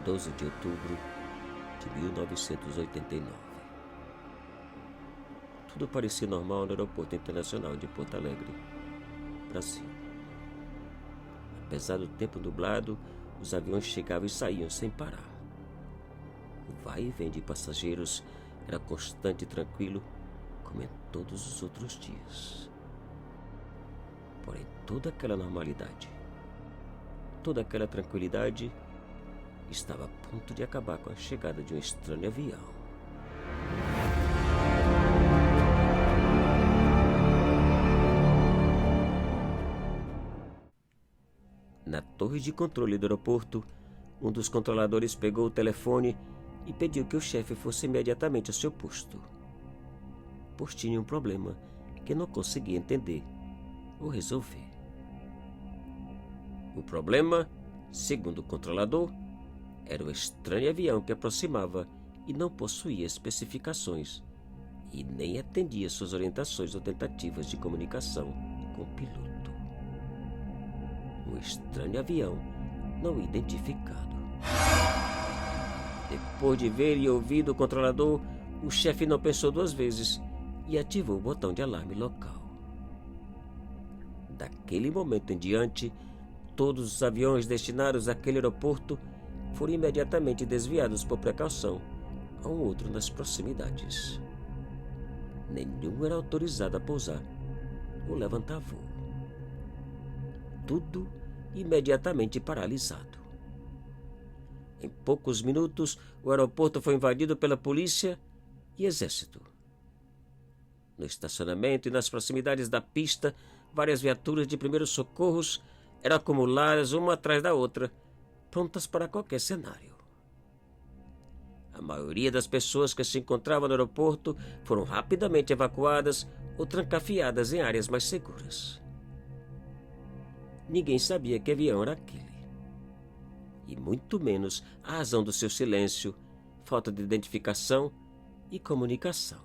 12 de outubro de 1989. Tudo parecia normal no Aeroporto Internacional de Porto Alegre, Brasil. Apesar do tempo nublado, os aviões chegavam e saíam sem parar. O vai e vem de passageiros era constante e tranquilo, como em todos os outros dias. Porém, toda aquela normalidade, toda aquela tranquilidade estava a ponto de acabar com a chegada de um estranho avião. Na torre de controle do aeroporto, um dos controladores pegou o telefone e pediu que o chefe fosse imediatamente ao seu posto, pois tinha um problema que não conseguia entender ou resolver. O problema, segundo o controlador, era o estranho avião que aproximava e não possuía especificações e nem atendia suas orientações ou tentativas de comunicação com o piloto. Um estranho avião não identificado. Depois de ver e ouvir do controlador, o chefe não pensou duas vezes e ativou o botão de alarme local. Daquele momento em diante, todos os aviões destinados àquele aeroporto foram imediatamente desviados por precaução a um outro nas proximidades. Nenhum era autorizado a pousar ou levantar voo. Tudo imediatamente paralisado. Em poucos minutos, o aeroporto foi invadido pela polícia e exército. No estacionamento e nas proximidades da pista, várias viaturas de primeiros socorros eram acumuladas uma atrás da outra, prontas para qualquer cenário. A maioria das pessoas que se encontravam no aeroporto foram rapidamente evacuadas ou trancafiadas em áreas mais seguras. Ninguém sabia que avião era aquele, e muito menos a razão do seu silêncio, falta de identificação e comunicação.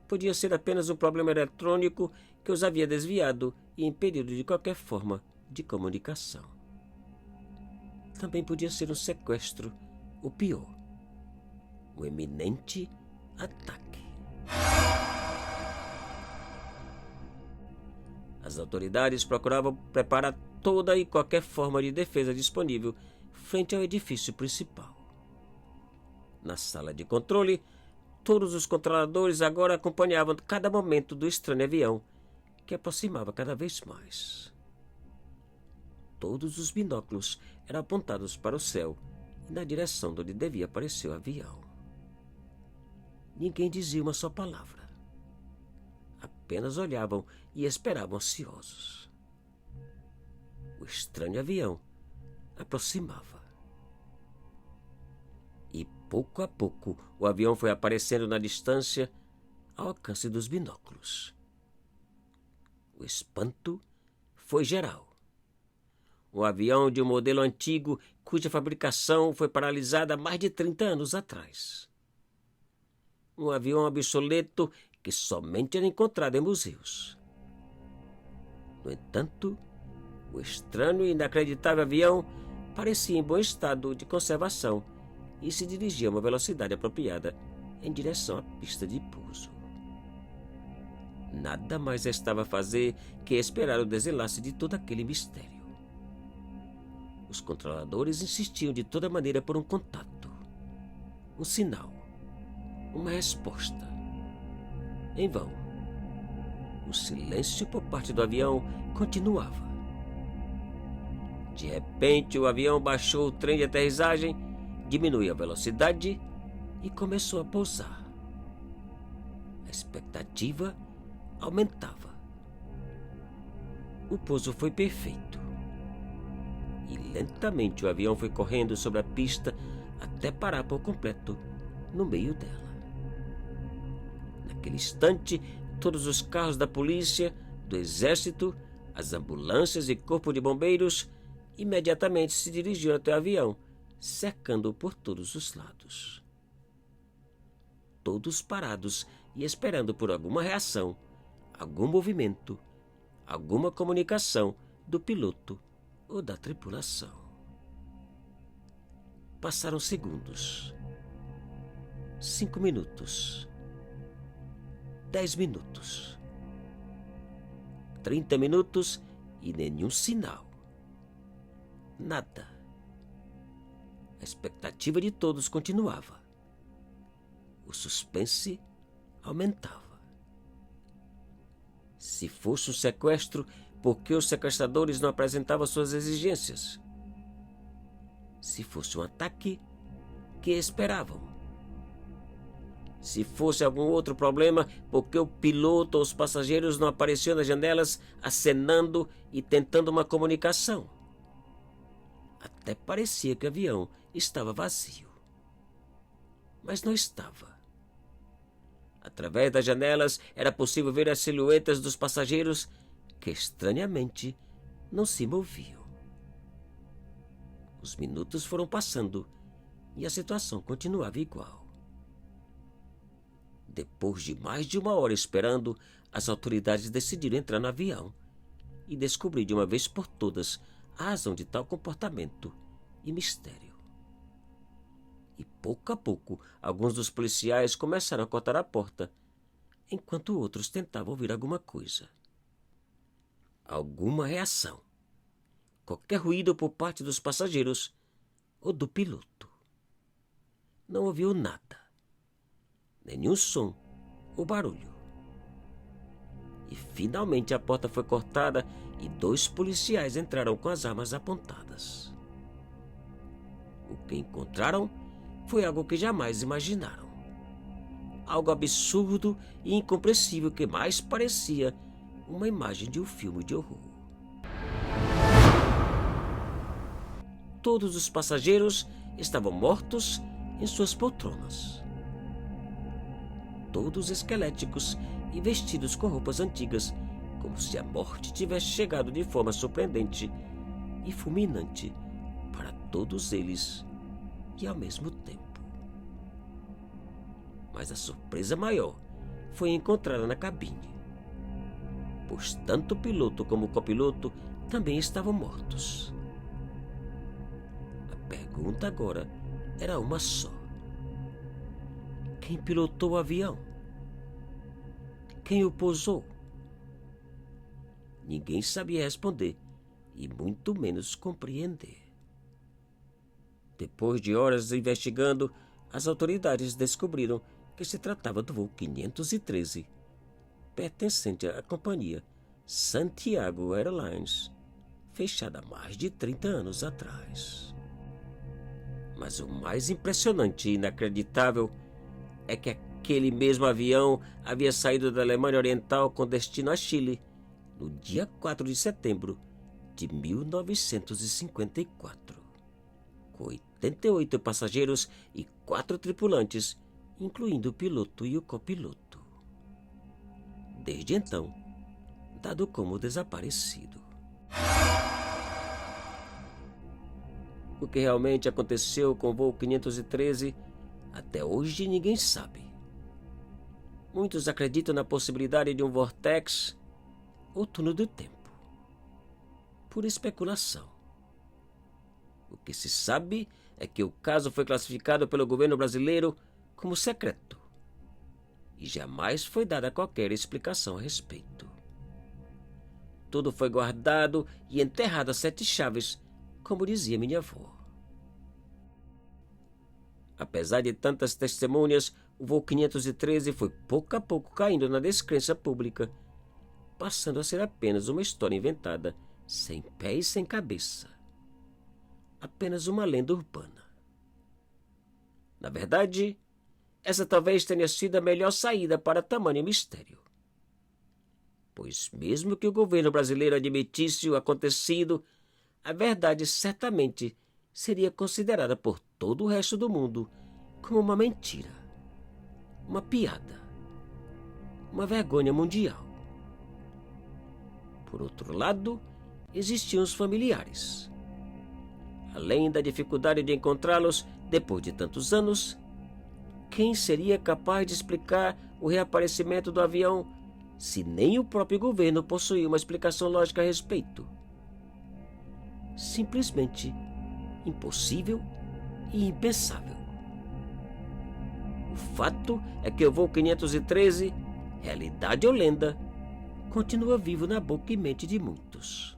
Podia ser apenas um problema eletrônico que os havia desviado e impedido de qualquer forma de comunicação. Também podia ser um sequestro, ou pior, um iminente ataque. As autoridades procuravam preparar toda e qualquer forma de defesa disponível frente ao edifício principal. Na sala de controle, todos os controladores agora acompanhavam cada momento do estranho avião, que aproximava cada vez mais. Todos os binóculos eram apontados para o céu e na direção de onde devia aparecer o avião. Ninguém dizia uma só palavra. Apenas olhavam e esperavam ansiosos. O estranho avião aproximava. E pouco a pouco o avião foi aparecendo na distância, ao alcance dos binóculos. O espanto foi geral. Um avião de um modelo antigo cuja fabricação foi paralisada há mais de 30 anos atrás. Um avião obsoleto que somente era encontrado em museus. No entanto, o estranho e inacreditável avião parecia em bom estado de conservação e se dirigia a uma velocidade apropriada em direção à pista de pouso. Nada mais restava fazer que esperar o desenlace de todo aquele mistério. Os controladores insistiam de toda maneira por um contato, um sinal, uma resposta. Em vão. O silêncio por parte do avião continuava. De repente, o avião baixou o trem de aterrissagem, diminuiu a velocidade e começou a pousar. A expectativa aumentava. O pouso foi perfeito. E lentamente o avião foi correndo sobre a pista até parar por completo no meio dela. Naquele instante, todos os carros da polícia, do exército, as ambulâncias e corpo de bombeiros imediatamente se dirigiram até o avião, cercando-o por todos os lados. Todos parados e esperando por alguma reação, algum movimento, alguma comunicação do piloto ou da tripulação. Passaram segundos. 5 minutos. 10 minutos. 30 minutos e nenhum sinal. Nada. A expectativa de todos continuava. O suspense aumentava. Se fosse um sequestro, por que os sequestradores não apresentavam suas exigências? Se fosse um ataque, que esperavam? Se fosse algum outro problema, por que o piloto ou os passageiros não apareciam nas janelas acenando e tentando uma comunicação? Até parecia que o avião estava vazio. Mas não estava. Através das janelas era possível ver as silhuetas dos passageiros que, estranhamente, não se moviam. Os minutos foram passando e a situação continuava igual. Depois de mais de 1 hora esperando, as autoridades decidiram entrar no avião e descobrir de uma vez por todas a razão de tal comportamento e mistério. E pouco a pouco, alguns dos policiais começaram a cortar a porta, enquanto outros tentavam ouvir alguma coisa. Alguma reação. Qualquer ruído por parte dos passageiros ou do piloto. Não ouviu nada. Nenhum som ou barulho. E finalmente a porta foi cortada e 2 policiais entraram com as armas apontadas. O que encontraram foi algo que jamais imaginaram. Algo absurdo e incompreensível que mais parecia uma imagem de um filme de horror. Todos os passageiros estavam mortos em suas poltronas. Todos esqueléticos e vestidos com roupas antigas, como se a morte tivesse chegado de forma surpreendente e fulminante para todos eles e ao mesmo tempo. Mas a surpresa maior foi encontrada na cabine, pois tanto o piloto como o copiloto também estavam mortos. A pergunta agora era uma só. Quem pilotou o avião? Quem o pousou? Ninguém sabia responder e muito menos compreender. Depois de horas investigando, as autoridades descobriram que se tratava do voo 513, pertencente à companhia Santiago Airlines, fechada há mais de 30 anos atrás. Mas o mais impressionante e inacreditável é que aquele mesmo avião havia saído da Alemanha Oriental com destino a Chile no dia 4 de setembro de 1954, com 88 passageiros e 4 tripulantes, incluindo o piloto e o copiloto. Desde então, dado como desaparecido. O que realmente aconteceu com o voo 513, até hoje ninguém sabe. Muitos acreditam na possibilidade de um vortex ou túnel do tempo. Por especulação. O que se sabe é que o caso foi classificado pelo governo brasileiro como secreto e jamais foi dada qualquer explicação a respeito. Tudo foi guardado e enterrado a 7 chaves, como dizia minha avó. Apesar de tantas testemunhas, o voo 513 foi pouco a pouco caindo na descrença pública, passando a ser apenas uma história inventada, sem pé e sem cabeça. Apenas uma lenda urbana. Na verdade, essa talvez tenha sido a melhor saída para tamanho mistério. Pois mesmo que o governo brasileiro admitisse o acontecido, a verdade certamente seria considerada por todo o resto do mundo como uma mentira, uma piada, uma vergonha mundial. Por outro lado, existiam os familiares. Além da dificuldade de encontrá-los depois de tantos anos, quem seria capaz de explicar o reaparecimento do avião se nem o próprio governo possuía uma explicação lógica a respeito? Simplesmente impossível e impensável. O fato é que o voo 513, realidade ou lenda, continua vivo na boca e mente de muitos.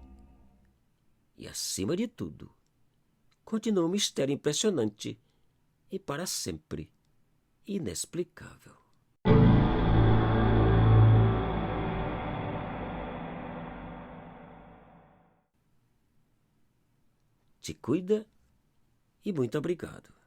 E, acima de tudo, continua um mistério impressionante e para sempre inexplicável. Te cuida e muito obrigado.